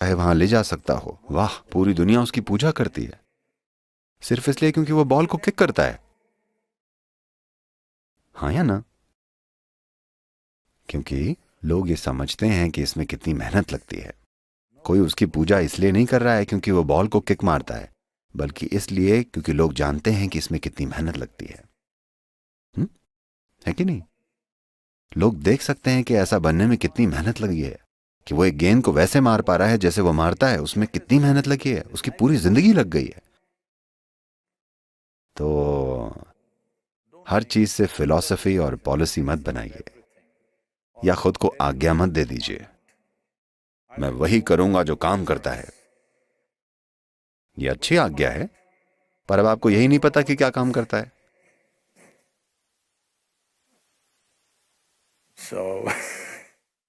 चाहे वहां ले जा सकता हो। वाह, पूरी दुनिया उसकी पूजा करती है सिर्फ इसलिए क्योंकि वो बॉल को किक करता है। हाँ या ना? क्योंकि लोग ये समझते हैं कि इसमें कितनी मेहनत लगती है। कोई उसकी पूजा इसलिए नहीं कर रहा है क्योंकि वो बॉल को किक मारता है, बल्कि इसलिए क्योंकि लोग जानते हैं कि इसमें कितनी मेहनत लगती है। है कि नहीं? लोग देख सकते हैं कि ऐसा बनने में कितनी मेहनत लगी है, कि वो एक गेंद को वैसे मार पा रहा है जैसे वो मारता है, उसमें कितनी मेहनत लगी है, उसकी पूरी जिंदगी लग गई है। तो हर चीज से फिलॉसफी और पॉलिसी मत बनाइए, या खुद को आज्ञा मत दे दीजिए, मैं वही करूंगा जो काम करता है। ये अच्छी आज्ञा है, पर अब आपको यही नहीं पता कि क्या काम करता है।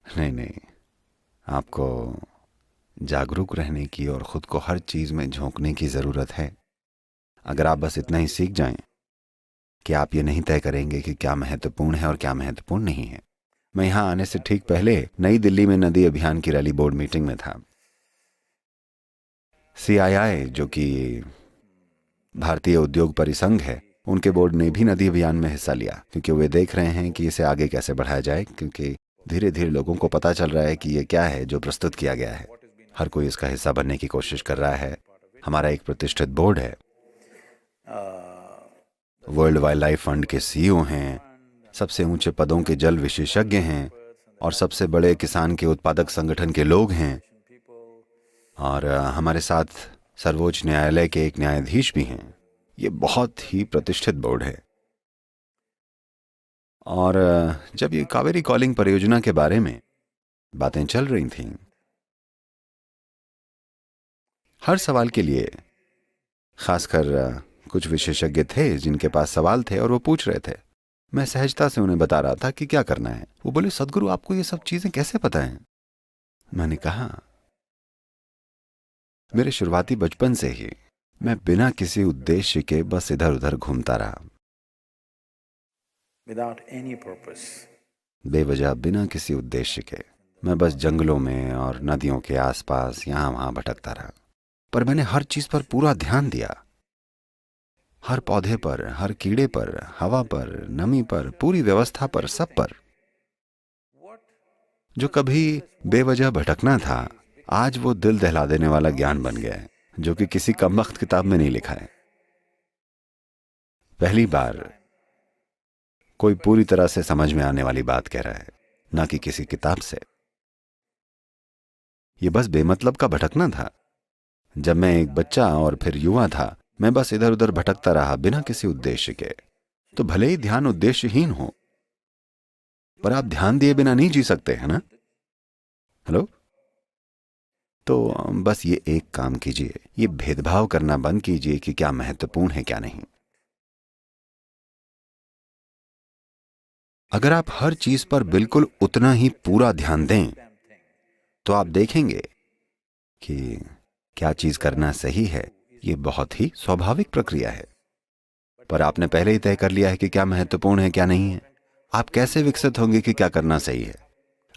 नहीं नहीं, आपको जागरूक रहने की और खुद को हर चीज में झोंकने की जरूरत है। अगर आप बस इतना ही सीख जाएं कि आप ये नहीं तय करेंगे कि क्या महत्वपूर्ण है और क्या महत्वपूर्ण नहीं है। मैं यहां आने से ठीक पहले नई दिल्ली में नदी अभियान की रैली बोर्ड मीटिंग में था। CII, जो कि भारतीय उद्योग परिसंघ है, उनके बोर्ड ने भी नदी अभियान में हिस्सा लिया, क्योंकि वे देख रहे हैं कि इसे आगे कैसे बढ़ाया जाए, क्योंकि धीरे धीरे लोगों को पता चल रहा है कि ये क्या है जो प्रस्तुत किया गया है। हर कोई इसका हिस्सा बनने की कोशिश कर रहा है। हमारा एक प्रतिष्ठित बोर्ड है, वर्ल्ड वाइल्ड लाइफ फंड के CEO हैं, सबसे ऊंचे पदों के जल विशेषज्ञ हैं, और सबसे बड़े किसान के उत्पादक संगठन के लोग हैं, और हमारे साथ सर्वोच्च न्यायालय के एक न्यायाधीश भी हैं। ये बहुत ही प्रतिष्ठित बोर्ड है। और जब ये कावेरी कॉलिंग परियोजना के बारे में बातें चल रही थीं, हर सवाल के लिए खासकर कुछ विशेषज्ञ थे जिनके पास सवाल थे और वो पूछ रहे थे। मैं सहजता से उन्हें बता रहा था कि क्या करना है। वो बोले, सदगुरु आपको ये सब चीजें कैसे पता हैं? मैंने कहा, मेरे शुरुआती बचपन से ही मैं बिना किसी उद्देश्य के बस इधर उधर घूमता रहा, बेवजह बिना किसी उद्देश्य के। मैं बस जंगलों में और नदियों के आसपास यहां वहां भटकता रहा, पर मैंने हर चीज पर पूरा ध्यान दिया, हर पौधे पर, हर कीड़े पर, हवा पर, नमी पर, पूरी व्यवस्था पर, सब पर। जो कभी बेवजह भटकना था, आज वो दिल दहला देने वाला ज्ञान बन गया है, जो कि किसी कमबख्त किताब में नहीं लिखा है। पहली बार कोई पूरी तरह से समझ में आने वाली बात कह रहा है, ना कि किसी किताब से। ये बस बेमतलब का भटकना था। जब मैं एक बच्चा और फिर युवा था, मैं बस इधर उधर भटकता रहा बिना किसी उद्देश्य के। तो भले ही ध्यान उद्देश्यहीन हो, पर आप ध्यान दिए बिना नहीं जी सकते, है ना? हेलो? तो बस ये एक काम कीजिए, ये भेदभाव करना बंद कीजिए कि क्या महत्वपूर्ण है क्या नहीं। अगर आप हर चीज पर बिल्कुल उतना ही पूरा ध्यान दें, तो आप देखेंगे कि क्या चीज करना सही है। ये बहुत ही स्वाभाविक प्रक्रिया है, पर आपने पहले ही तय कर लिया है कि क्या महत्वपूर्ण है क्या नहीं है। आप कैसे विकसित होंगे कि क्या करना सही है?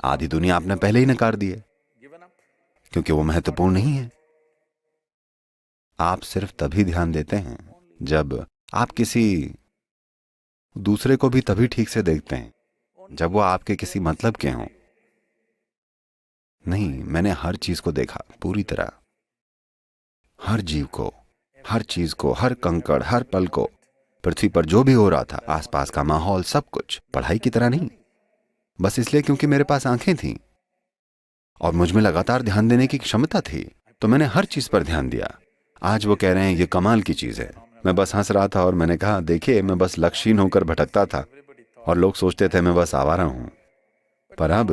आधी दुनिया आपने पहले ही नकार दी है, क्योंकि वो महत्वपूर्ण नहीं है। आप सिर्फ तभी ध्यान देते हैं जब आप किसी दूसरे को भी तभी ठीक से देखते हैं जब वो आपके किसी मतलब के हों। नहीं, मैंने हर चीज को देखा पूरी तरह, हर जीव को, हर चीज को, हर कंकड़, हर पल को, पृथ्वी पर जो भी हो रहा था, आसपास का माहौल, सब कुछ। पढ़ाई की तरह नहीं, बस इसलिए क्योंकि मेरे पास आंखें थीं और मुझ में लगातार ध्यान देने की क्षमता थी, तो मैंने हर चीज पर ध्यान दिया। आज वो कह रहे हैं ये कमाल की चीज है। मैं बस हंस रहा था और मैंने कहा, देखिए, मैं बस लक्ष्यहीन होकर भटकता था और लोग सोचते थे मैं बस आवारा हूं, पर अब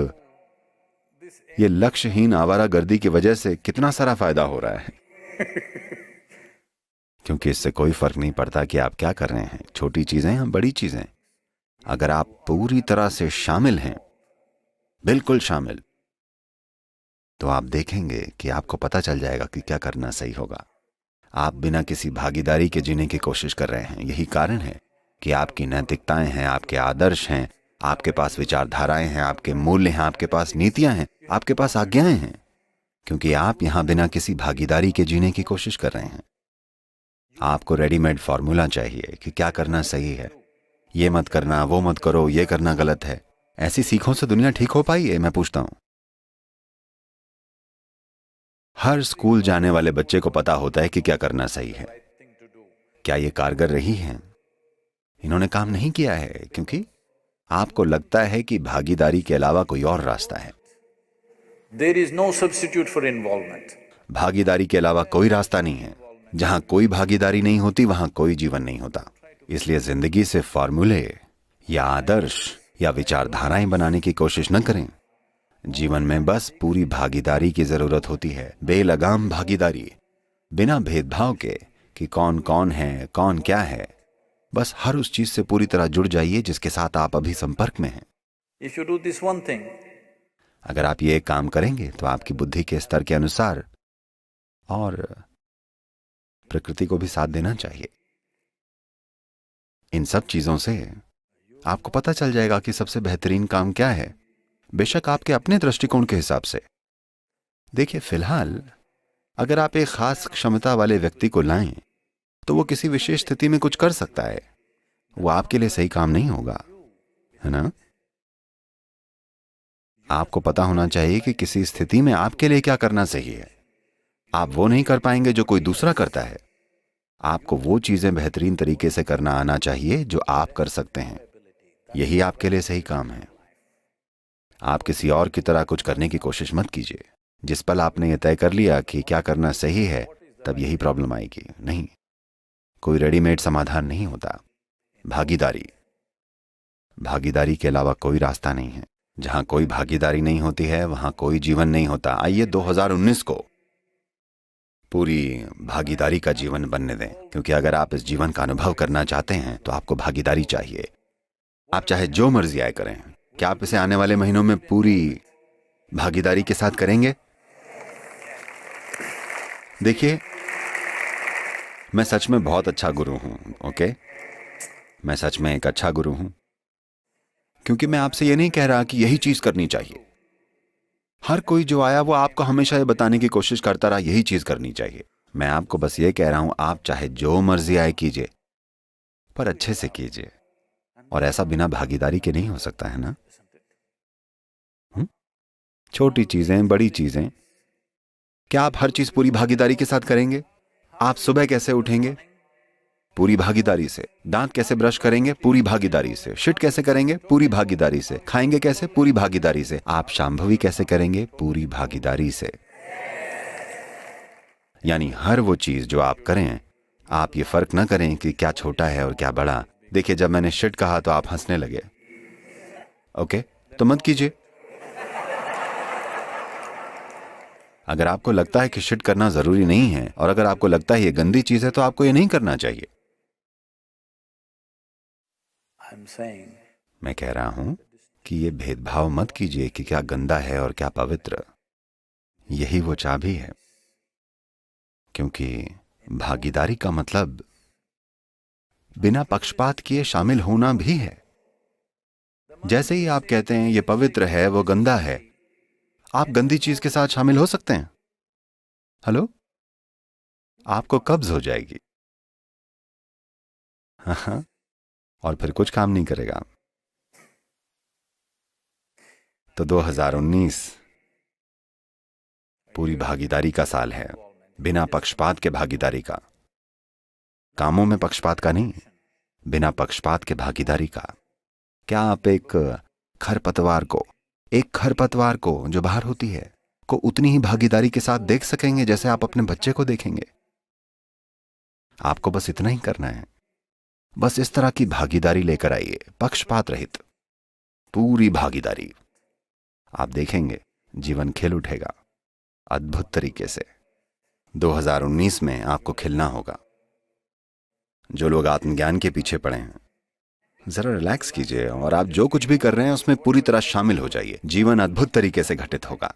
ये लक्ष्यहीन आवारागर्दी की वजह से कितना सारा फायदा हो रहा है। क्योंकि इससे कोई फर्क नहीं पड़ता कि आप क्या कर रहे हैं, छोटी चीजें या बड़ी चीजें। अगर आप पूरी तरह से शामिल हैं, बिल्कुल शामिल, तो आप देखेंगे कि आपको पता चल जाएगा कि क्या करना सही होगा। आप बिना किसी भागीदारी के जीने की कोशिश कर रहे हैं। यही कारण है कि आपकी नैतिकताएं हैं, आपके आदर्श हैं, आपके पास विचारधाराएं हैं, आपके मूल्य हैं, आपके पास नीतियां हैं, आपके पास आज्ञाएं हैं। क्योंकि आप यहां बिना किसी भागीदारी के जीने की कोशिश कर रहे हैं। आपको रेडीमेड फॉर्मूला चाहिए कि क्या करना सही है, ये मत करना, वो मत करो, ये करना गलत है। ऐसी सीखों से दुनिया ठीक हो पाई है? मैं पूछता हूं। हर स्कूल जाने वाले बच्चे को पता होता है कि क्या करना सही है। क्या ये कारगर रही है? इन्होंने काम नहीं किया है क्योंकि आपको लगता है कि भागीदारी के अलावा कोई और रास्ता है। There is no substitute for involvement. भागीदारी के अलावा कोई रास्ता नहीं है। जहां कोई भागीदारी नहीं होती वहां कोई जीवन नहीं होता। इसलिए जिंदगी से फॉर्मूले या आदर्श या विचारधाराएं बनाने की कोशिश न करें। जीवन में बस पूरी भागीदारी की जरूरत होती है, बेलगाम भागीदारी, बिना भेदभाव के कि कौन कौन है, कौन क्या है। बस हर उस चीज से पूरी तरह जुड़ जाइए जिसके साथ आप अभी संपर्क में हैं। If you do this one thing, अगर आप ये काम करेंगे तो आपकी बुद्धि के स्तर के अनुसार और प्रकृति को भी साथ देना चाहिए। इन सब चीजों से आपको पता चल जाएगा कि सबसे बेहतरीन काम क्या है, बेशक आपके अपने दृष्टिकोण के हिसाब से। देखिए, फिलहाल अगर आप एक खास क्षमता वाले व्यक्ति को लाएं तो वो किसी विशेष स्थिति में कुछ कर सकता है। वो आपके लिए सही काम नहीं होगा, है ना? आपको पता होना चाहिए कि किसी स्थिति में आपके लिए क्या करना सही है। आप वो नहीं कर पाएंगे जो कोई दूसरा करता है। आपको वो चीजें बेहतरीन तरीके से करना आना चाहिए जो आप कर सकते हैं। यही आपके लिए सही काम है। आप किसी और की तरह कुछ करने की कोशिश मत कीजिए। जिस पल आपने ये तय कर लिया कि क्या करना सही है, तब यही प्रॉब्लम आएगी। नहीं, कोई रेडीमेड समाधान नहीं होता। भागीदारी के अलावा कोई रास्ता नहीं है। जहां कोई भागीदारी नहीं होती है वहां कोई जीवन नहीं होता। आइए 2019 को पूरी भागीदारी का जीवन बनने दें, क्योंकि अगर आप इस जीवन का अनुभव करना चाहते हैं तो आपको भागीदारी चाहिए। आप चाहे जो मर्जी आए करें। क्या आप इसे आने वाले महीनों में पूरी भागीदारी के साथ करेंगे? देखिए, मैं सच में बहुत अच्छा गुरु हूं, ओके? मैं सच में एक अच्छा गुरु हूं, क्योंकि मैं आपसे ये नहीं कह रहा कि यही चीज करनी चाहिए। हर कोई जो आया वो आपको हमेशा ये बताने की कोशिश करता रहा यही चीज करनी चाहिए। मैं आपको बस ये कह रहा हूं, आप चाहे जो मर्जी आए कीजिए, पर अच्छे से कीजिए। और ऐसा बिना भागीदारी के नहीं हो सकता, है ना? छोटी चीजें, बड़ी चीजें। क्या आप हर चीज पूरी भागीदारी के साथ करेंगे? आप सुबह कैसे उठेंगे? पूरी भागीदारी से। दांत कैसे ब्रश करेंगे? पूरी भागीदारी से। शिट कैसे करेंगे? पूरी भागीदारी से। खाएंगे कैसे? पूरी भागीदारी से। आप शांभवी कैसे करेंगे? पूरी भागीदारी से। यानी हर वो चीज जो आप करें, आप ये फर्क ना करें कि क्या छोटा है और क्या बड़ा। देखिए, जब मैंने शिट कहा तो आप हंसने लगे, ओके? तो मत कीजिए। अगर आपको लगता है कि शिट करना जरूरी नहीं है और अगर आपको लगता है ये गंदी चीज है तो आपको ये नहीं करना चाहिए। I'm saying, मैं कह रहा हूं कि ये भेदभाव मत कीजिए कि क्या गंदा है और क्या पवित्र। यही वो चाबी है, क्योंकि भागीदारी का मतलब बिना पक्षपात किए शामिल होना भी है। जैसे ही आप कहते हैं ये पवित्र है, वो गंदा है, आप गंदी चीज के साथ शामिल हो सकते हैं। हेलो, आपको कब्ज हो जाएगी। हाँ, और फिर कुछ काम नहीं करेगा। तो 2019 पूरी भागीदारी का साल है, बिना पक्षपात के भागीदारी का। कामों में पक्षपात का नहीं, बिना पक्षपात के भागीदारी का। क्या आप एक खरपतवार को जो बाहर होती है को उतनी ही भागीदारी के साथ देख सकेंगे जैसे आप अपने बच्चे को देखेंगे? आपको बस इतना ही करना है। बस इस तरह की भागीदारी लेकर आइए, पक्षपात रहित पूरी भागीदारी। आप देखेंगे जीवन खिल उठेगा अद्भुत तरीके से। 2019 में आपको खिलना होगा। जो लोग आत्मज्ञान के पीछे पड़े हैं, जरा रिलैक्स कीजिए और आप जो कुछ भी कर रहे हैं उसमें पूरी तरह शामिल हो जाइए। जीवन अद्भुत तरीके से घटित होगा।